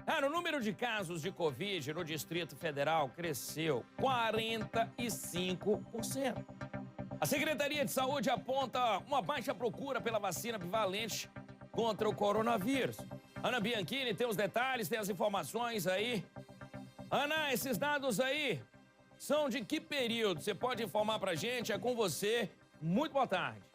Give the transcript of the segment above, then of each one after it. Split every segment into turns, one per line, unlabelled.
O número de casos de Covid no Distrito Federal cresceu 45%. A Secretaria de Saúde aponta uma baixa procura pela vacina bivalente contra o coronavírus. Ana Bianchini tem os detalhes, tem as informações aí. Ana, esses dados aí são de que período? Você pode informar pra gente? É com você. Muito boa tarde.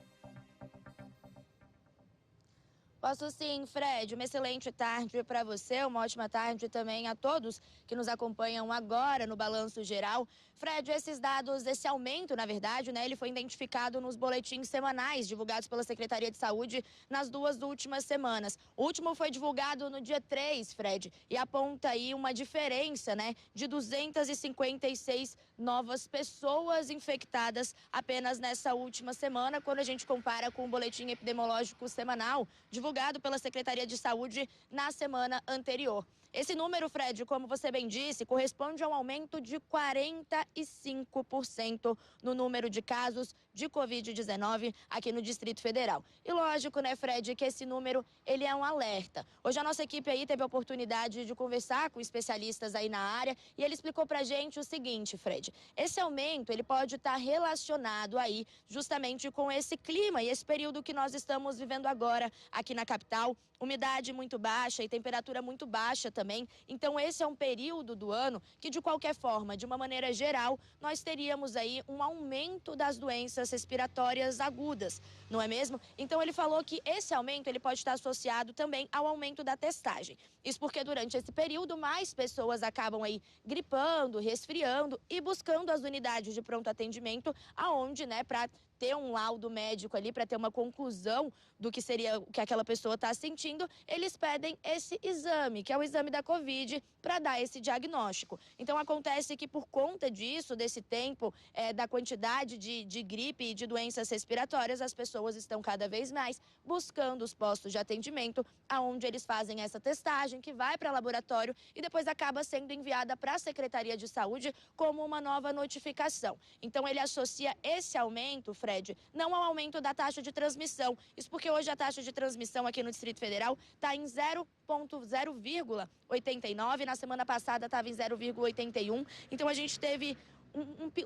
Posso sim, Fred. Uma excelente tarde para você, uma ótima tarde também a todos que nos acompanham agora no Balanço Geral. Fred, esses dados, esse aumento, na verdade, ele foi identificado nos boletins semanais divulgados pela Secretaria de Saúde nas 2 últimas semanas. O último foi divulgado no dia 3, Fred, e aponta aí uma diferença, de 256 novas pessoas infectadas apenas nessa última semana, quando a gente compara com o boletim epidemiológico semanal divulgado pela Secretaria de Saúde na semana anterior. Esse número, Fred, como você bem disse, corresponde a um aumento de 45% no número de casos de Covid-19 aqui no Distrito Federal. E lógico, Fred, que esse número, ele é um alerta. Hoje a nossa equipe aí teve a oportunidade de conversar com especialistas aí na área e ele explicou pra gente o seguinte, Fred, esse aumento, ele pode estar relacionado aí justamente com esse clima e esse período que nós estamos vivendo agora aqui na capital, umidade muito baixa e temperatura muito baixa também. Então esse é um período do ano que, de qualquer forma, de uma maneira geral, nós teríamos aí um aumento das doenças respiratórias agudas, não é mesmo? Então ele falou que esse aumento ele pode estar associado também ao aumento da testagem. Isso porque durante esse período mais pessoas acabam aí gripando, resfriando e buscando as unidades de pronto atendimento, aonde, para ter um laudo médico ali, para ter uma conclusão do que seria o que aquela pessoa está sentindo, eles pedem esse exame, que é o exame da Covid, para dar esse diagnóstico. Então acontece que por conta disso, desse tempo, da quantidade de gripe e de doenças respiratórias, as pessoas estão cada vez mais buscando os postos de atendimento, aonde eles fazem essa testagem, que vai para laboratório e depois acaba sendo enviada para a Secretaria de Saúde como uma nova notificação. Então ele associa esse aumento, Fred, não ao aumento da taxa de transmissão. Isso porque hoje a taxa de transmissão aqui no Distrito Federal está em 0,89, na semana passada estava em 0,81. Então a gente teve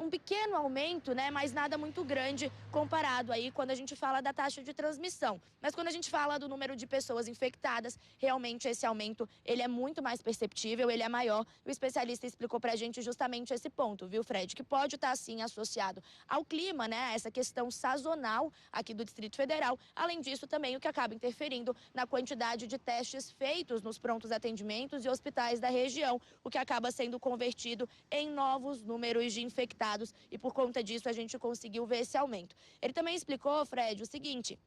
um pequeno aumento, mas nada muito grande comparado aí quando a gente fala da taxa de transmissão. Mas quando a gente fala do número de pessoas infectadas, realmente esse aumento, ele é muito mais perceptível, ele é maior. O especialista explicou pra gente justamente esse ponto, viu, Fred? Que pode estar, sim, associado ao clima, essa questão sazonal aqui do Distrito Federal. Além disso, também o que acaba interferindo na quantidade de testes feitos nos prontos atendimentos e hospitais da região, o que acaba sendo convertido em novos números de infectados e por conta disso a gente conseguiu ver esse aumento. Ele também explicou, Fred, o seguinte,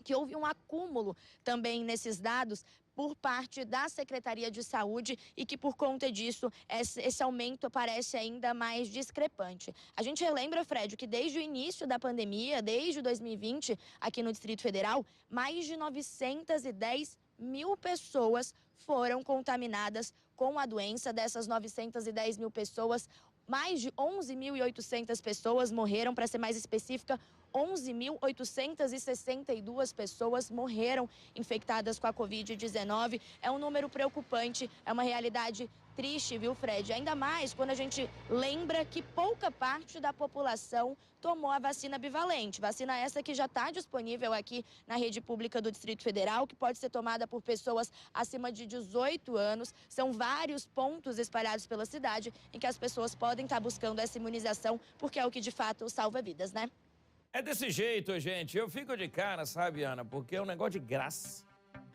que houve um acúmulo também nesses dados por parte da Secretaria de Saúde e que por conta disso esse aumento parece ainda mais discrepante. A gente relembra, Fred, que desde o início da pandemia, desde 2020, aqui no Distrito Federal, mais de 910 mil pessoas foram contaminadas com a doença. Dessas 910 mil pessoas, mais de 11.800 pessoas morreram, para ser mais específica, 11.862 pessoas morreram infectadas com a Covid-19. É um número preocupante, é uma realidade triste, viu, Fred? Ainda mais quando a gente lembra que pouca parte da população tomou a vacina bivalente. Vacina essa que já está disponível aqui na rede pública do Distrito Federal, que pode ser tomada por pessoas acima de 18 anos. São vários pontos espalhados pela cidade em que as pessoas podem estar buscando essa imunização, porque é o que de fato salva vidas,
É desse jeito, gente. Eu fico de cara, sabe, Ana, porque é um negócio de graça.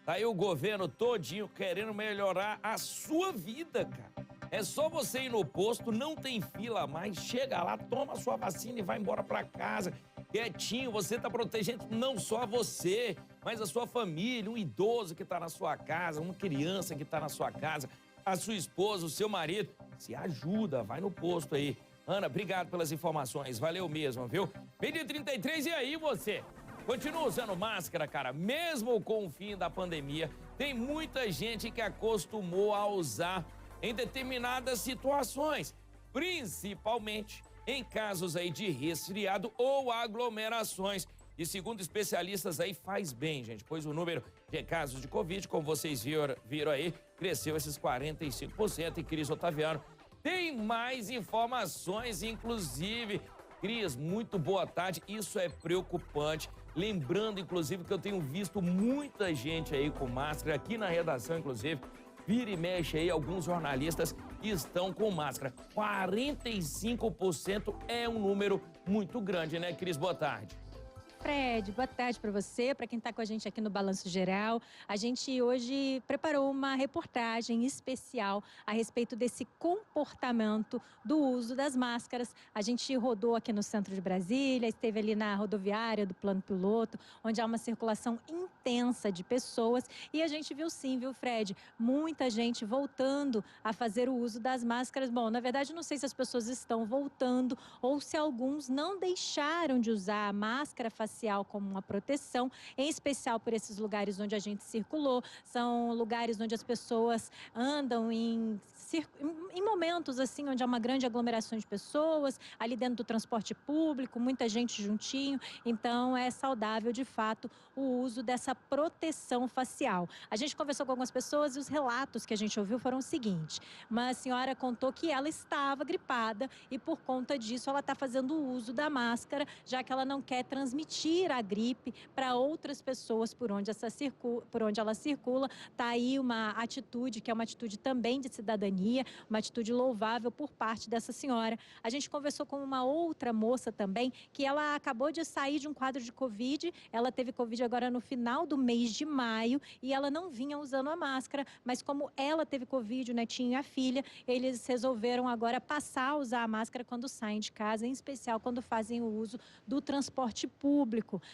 Tá aí o governo todinho querendo melhorar a sua vida, cara. É só você ir no posto, não tem fila mais, chega lá, toma a sua vacina e vai embora pra casa. Quietinho, você tá protegendo não só você, mas a sua família, um idoso que tá na sua casa, uma criança que tá na sua casa, a sua esposa, o seu marido. Se ajuda, vai no posto aí. Ana, obrigado pelas informações, valeu mesmo, viu? 20h33, e aí você? Continua usando máscara, cara, mesmo com o fim da pandemia. Tem muita gente que acostumou a usar em determinadas situações, principalmente em casos aí de resfriado ou aglomerações. E segundo especialistas aí, faz bem, gente, pois o número de casos de Covid, como vocês viram aí, cresceu esses 45%. E Cris Otaviano tem mais informações, inclusive. Cris, muito boa tarde. Isso é preocupante. Lembrando, inclusive, que eu tenho visto muita gente aí com máscara, aqui na redação, inclusive. Vira e mexe aí, alguns jornalistas estão com máscara. 45% é um número muito grande, né, Cris? Boa tarde.
Fred, boa tarde para você, para quem está com a gente aqui no Balanço Geral. A gente hoje preparou uma reportagem especial a respeito desse comportamento do uso das máscaras. A gente rodou aqui no centro de Brasília, esteve ali na rodoviária do Plano Piloto, onde há uma circulação intensa de pessoas. E a gente viu sim, viu, Fred? Muita gente voltando a fazer o uso das máscaras. Bom, na verdade, não sei se as pessoas estão voltando ou se alguns não deixaram de usar a máscara facial como uma proteção, em especial por esses lugares onde a gente circulou. São lugares onde as pessoas andam em momentos assim, onde há uma grande aglomeração de pessoas, ali dentro do transporte público, muita gente juntinho. Então, é saudável, de fato, o uso dessa proteção facial. A gente conversou com algumas pessoas e os relatos que a gente ouviu foram o seguinte: uma senhora contou que ela estava gripada e, por conta disso, ela está fazendo o uso da máscara, já que ela não quer transmitir a gripe para outras pessoas por onde ela circula. Está aí uma atitude que é uma atitude também de cidadania, uma atitude louvável por parte dessa senhora. A gente conversou com uma outra moça também, que ela acabou de sair de um quadro de Covid. Ela teve Covid agora no final do mês de maio e ela não vinha usando a máscara, mas como ela teve Covid, o netinho e a filha, eles resolveram agora passar a usar a máscara quando saem de casa, em especial quando fazem o uso do transporte público.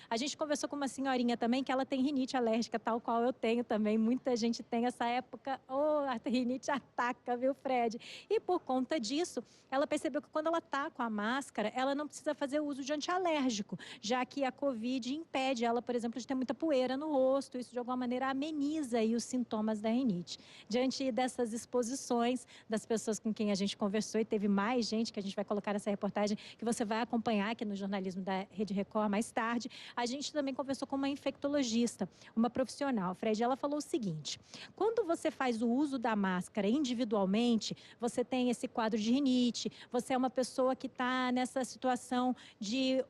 A gente conversou com uma senhorinha também que ela tem rinite alérgica, tal qual eu tenho também. Muita gente tem essa época, a rinite ataca, viu, Fred? E por conta disso, ela percebeu que quando ela tá com a máscara, ela não precisa fazer o uso de antialérgico, já que a Covid impede ela, por exemplo, de ter muita poeira no rosto. Isso, de alguma maneira, ameniza aí os sintomas da rinite. Diante dessas exposições das pessoas com quem a gente conversou, e teve mais gente que a gente vai colocar nessa reportagem, que você vai acompanhar aqui no jornalismo da Rede Record mais tarde, a gente também conversou com uma infectologista, uma profissional. Fred, ela falou o seguinte: quando você faz o uso da máscara individualmente, você tem esse quadro de rinite, você é uma pessoa que está nessa situação de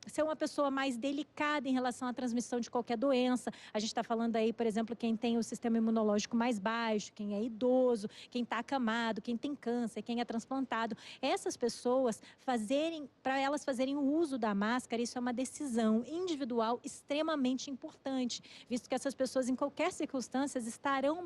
ser uma pessoa mais delicada em relação à transmissão de qualquer doença. A gente está falando aí, por exemplo, quem tem o sistema imunológico mais baixo, quem é idoso, quem está acamado, quem tem câncer, quem é transplantado. Essas pessoas para elas fazerem o uso da máscara, isso é uma decisão individual extremamente importante, visto que essas pessoas, em qualquer circunstância, estarão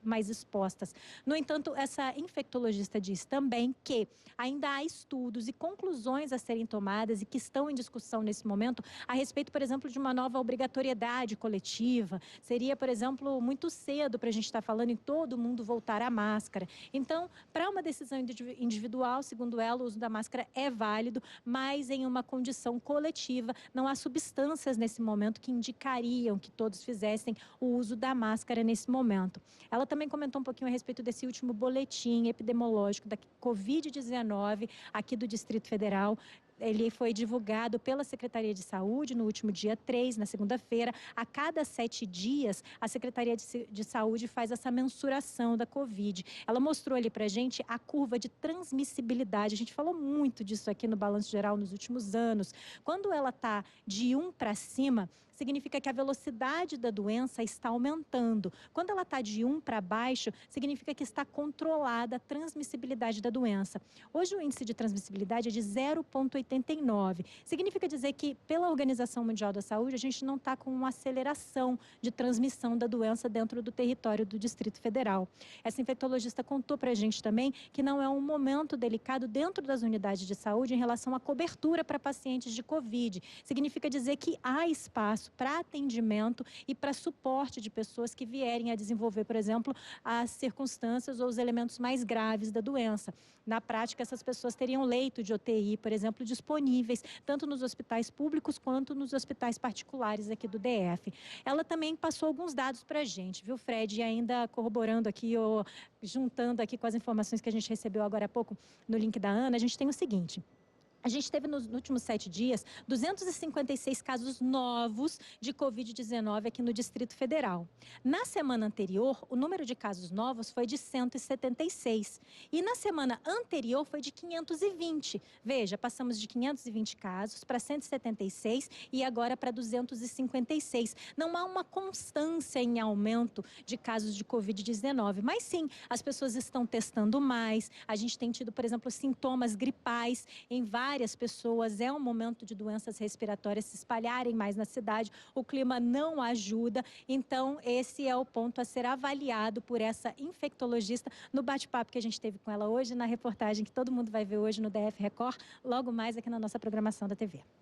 mais expostas. No entanto, essa infectologista diz também que ainda há estudos e conclusões a serem tomadas e que estão em discussão nesse momento a respeito, por exemplo, de uma nova obrigatoriedade coletiva. Seria, por exemplo, muito cedo para a gente estar falando em todo mundo voltar à máscara. Então, para uma decisão individual, segundo ela, o uso da máscara é válido, mas em uma condição coletiva. Não há substâncias nesse momento que indicariam que todos fizessem o uso da máscara nesse momento. Ela também comentou um pouquinho a respeito desse último boletim epidemiológico da Covid-19 aqui do Distrito Federal. Ele foi divulgado pela Secretaria de Saúde no último dia 3, na segunda-feira. A cada 7 dias, a Secretaria de Saúde faz essa mensuração da Covid. Ela mostrou ali pra gente a curva de transmissibilidade. A gente falou muito disso aqui no Balanço Geral nos últimos anos. Quando ela está de 1 para cima, significa que a velocidade da doença está aumentando. Quando ela está de 1 para baixo, significa que está controlada a transmissibilidade da doença. Hoje o índice de transmissibilidade é de 0,89. Significa dizer que, pela Organização Mundial da Saúde, a gente não está com uma aceleração de transmissão da doença dentro do território do Distrito Federal. Essa infectologista contou para a gente também que não é um momento delicado dentro das unidades de saúde em relação à cobertura para pacientes de Covid. Significa dizer que há espaço para atendimento e para suporte de pessoas que vierem a desenvolver, por exemplo, as circunstâncias ou os elementos mais graves da doença. Na prática, essas pessoas teriam leito de UTI, por exemplo, disponíveis, tanto nos hospitais públicos quanto nos hospitais particulares aqui do DF. Ela também passou alguns dados para a gente, viu, Fred? E ainda corroborando aqui, ou juntando aqui com as informações que a gente recebeu agora há pouco no link da Ana, a gente tem o seguinte: A gente teve nos últimos 7 dias 256 casos novos de Covid-19 aqui no Distrito Federal. Na semana anterior, o número de casos novos foi de 176 e na semana anterior foi de 520. Veja, passamos de 520 casos para 176 e agora para 256. Não há uma constância em aumento de casos de Covid-19, mas sim, as pessoas estão testando mais. A gente tem tido, por exemplo, sintomas gripais em várias pessoas. É um momento de doenças respiratórias se espalharem mais na cidade. O clima não ajuda. Então, esse é o ponto a ser avaliado por essa infectologista no bate-papo que a gente teve com ela hoje, na reportagem que todo mundo vai ver hoje no DF Record, logo mais aqui na nossa programação da TV.